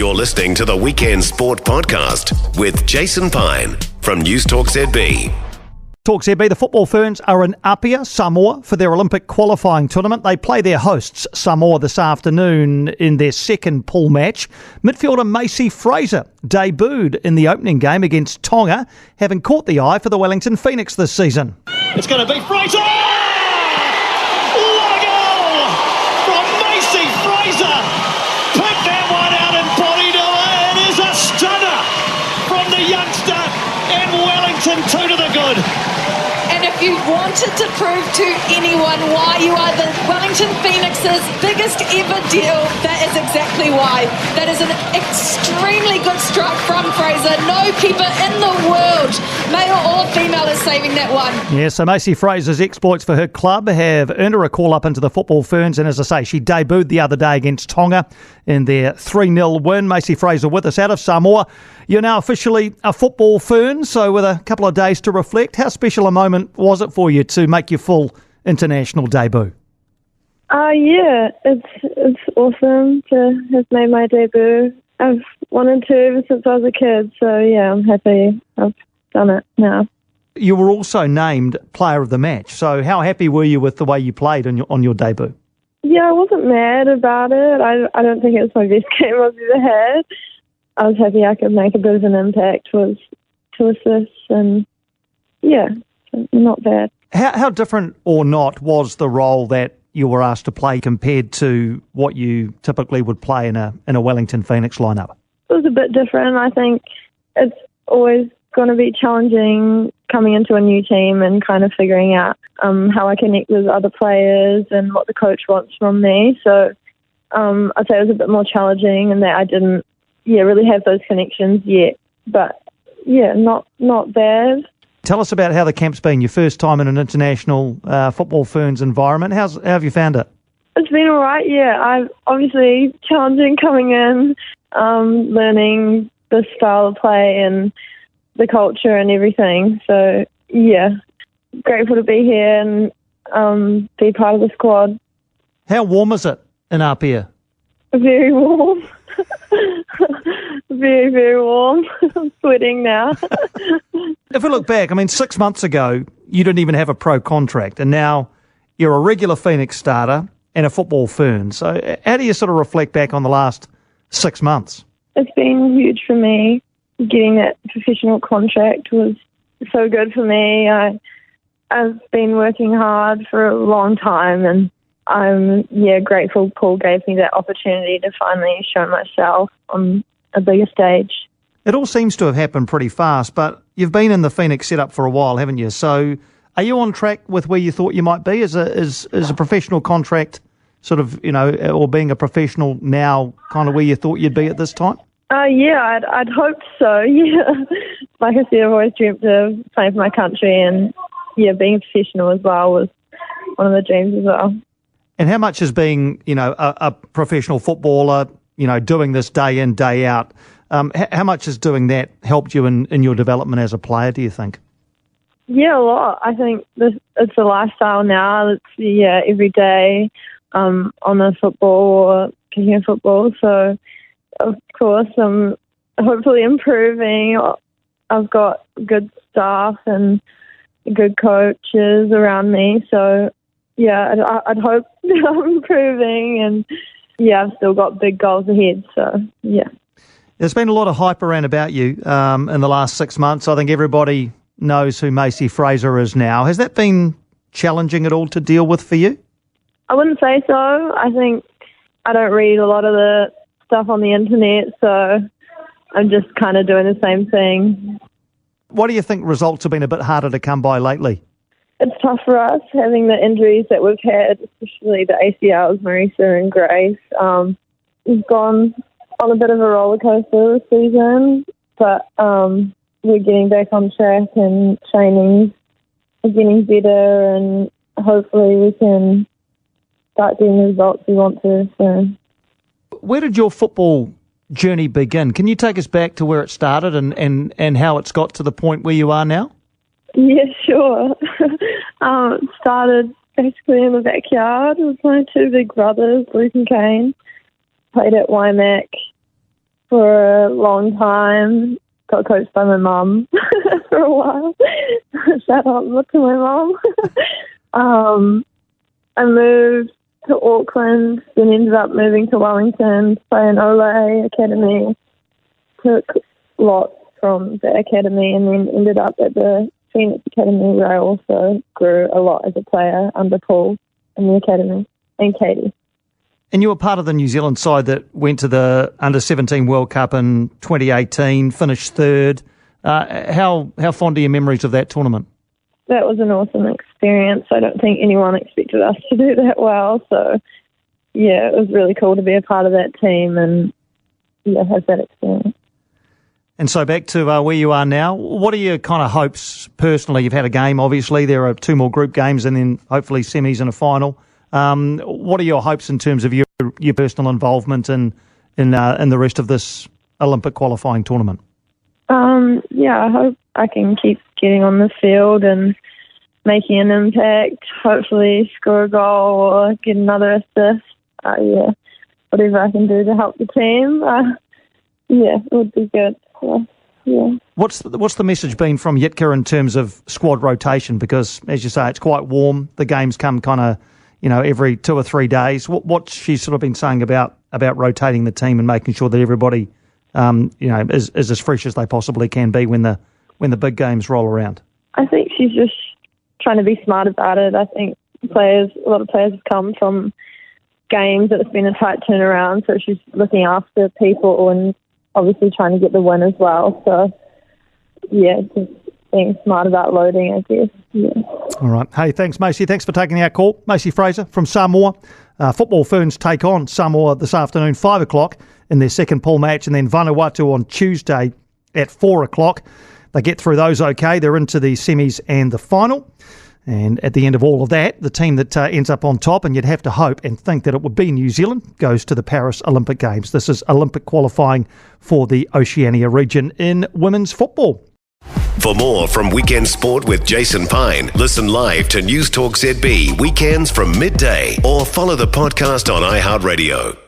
You're listening to the Weekend Sport Podcast with Jason Pine from News Talk ZB. Talk ZB, the Football Ferns are in Apia, Samoa, for their Olympic qualifying tournament. They play their hosts, Samoa, this afternoon in their second pool match. Midfielder Macey Fraser debuted in the opening game against Tonga, having caught the eye for the Wellington Phoenix this season. It's going to be Fraser! What a goal from Macey Fraser! Picked that one out and bodied away. It is a stunner from the youngster, and Wellington 2 to the good. And if you wanted to prove to anyone why you are the Wellington Phoenix's biggest ever deal, that is exactly why. That is an extremely good strike from Fraser. No keeper in the world, male or female, is saving that one. Yeah, so Macey Fraser's exploits for her club have earned her a call up into the Football Ferns, and as I say, she debuted the other day against Tonga in their 3-0 win. Macey Fraser with us out of Samoa. You're now officially a Football Fern, so with a couple of days to reflect, how special a moment was it for you to make your full international debut? Yeah, it's awesome to have made my debut. I've wanted to ever since I was a kid, so yeah, I'm happy I've done it now. You were also named Player of the Match, so how happy were you with the way you played on your debut? Yeah, I wasn't mad about it. I don't think it was my best game I've ever had. I was happy I could make a bit of an impact with 2 assists, and yeah, not bad. How different or not was the role that you were asked to play compared to what you typically would play in a Wellington Phoenix lineup? It was a bit different. I think it's always going to be challenging coming into a new team and kind of figuring out how I connect with other players and what the coach wants from me. So I'd say it was a bit more challenging and that I didn't really have those connections yet. But yeah, not bad. Tell us about how the camp's been, your first time in an international Football Ferns environment. How have you found it? It's been all right, yeah. I've obviously challenging coming in, learning the style of play and the culture and everything. So, yeah, grateful to be here and be part of the squad. How warm is it in Apia? Very warm. Very, very warm. I'm sweating now. If we look back, 6 months ago, you didn't even have a pro contract, and now you're a regular Phoenix starter and a Football Fern. So how do you sort of reflect back on the last 6 months? It's been huge for me. Getting that professional contract was so good for me. I've been working hard for a long time, and I'm grateful Paul gave me that opportunity to finally show myself on a bigger stage. It all seems to have happened pretty fast, but you've been in the Phoenix setup for a while, haven't you? So are you on track with where you thought you might be? Is a professional contract sort of, or being a professional now kind of where you thought you'd be at this time? I'd hoped so, yeah. Like I said, I've always dreamt of playing for my country, and being a professional as well was one of the dreams as well. And how much has being, a professional footballer, doing this day in, day out, how much has doing that helped you in your development as a player, do you think? Yeah, a lot. I think it's a lifestyle now. It's, every day on the football or kicking a football. So, of course, I'm hopefully improving. I've got good staff and good coaches around me. So, I'd hope I'm improving, and I've still got big goals ahead. So, yeah. There's been a lot of hype around about you in the last 6 months. I think everybody knows who Macey Fraser is now. Has that been challenging at all to deal with for you? I wouldn't say so. I think I don't read a lot of the stuff on the internet, so I'm just kind of doing the same thing. What do you think results have been a bit harder to come by lately? It's tough for us having the injuries that we've had, especially the ACLs, Marisa and Grace. We've gone on a bit of a roller coaster this season, but we're getting back on track and training is getting better, and hopefully we can start getting the results we want to soon. Where did your football journey begin? Can you take us back to where it started and how it's got to the point where you are now? Yeah, sure. It started basically in the backyard with my 2 big brothers, Luke and Kane. Played at Wymack for a long time. Got coached by my mum for a while. Shout out to my mum. I moved to Auckland, then ended up moving to Wellington to play in Ole Academy. Took lots from the academy and then ended up at the Phoenix Academy, where I also grew a lot as a player under Paul in the academy and Katie. And you were part of the New Zealand side that went to the Under-17 World Cup in 2018, finished third. How fond are your memories of that tournament? That was an awesome experience. I don't think anyone expected us to do that well. So, yeah, it was really cool to be a part of that team and, have that experience. And so back to where you are now, what are your kind of hopes personally? You've had a game, obviously. There are 2 more group games and then hopefully semis and a final. What are your hopes in terms of your personal involvement in the rest of this Olympic qualifying tournament? I hope I can keep getting on the field and making an impact, hopefully score a goal or get another assist. Whatever I can do to help the team, it would be good. Yeah. What's the message been from Yitka in terms of squad rotation? Because, as you say, it's quite warm. The games come kind of, every 2 or 3 days. What's she sort of been saying about rotating the team and making sure that everybody, is as fresh as they possibly can be when the big games roll around? I think she's just trying to be smart about it. I think a lot of players have come from games that it's been a tight turnaround, so she's looking after people and obviously trying to get the win as well. So, just being smart about loading, I guess. Yeah. All right. Hey, thanks, Macey. Thanks for taking our call. Macey Fraser from Samoa. Football Ferns take on Samoa this afternoon, 5 o'clock in their second pool match, and then Vanuatu on Tuesday at 4 o'clock. They get through those okay. They're into the semis and the final. And at the end of all of that, the team that ends up on top, and you'd have to hope and think that it would be New Zealand, goes to the Paris Olympic Games. This is Olympic qualifying for the Oceania region in women's football. For more from Weekend Sport with Jason Pine, listen live to News Talk ZB weekends from midday or follow the podcast on iHeartRadio.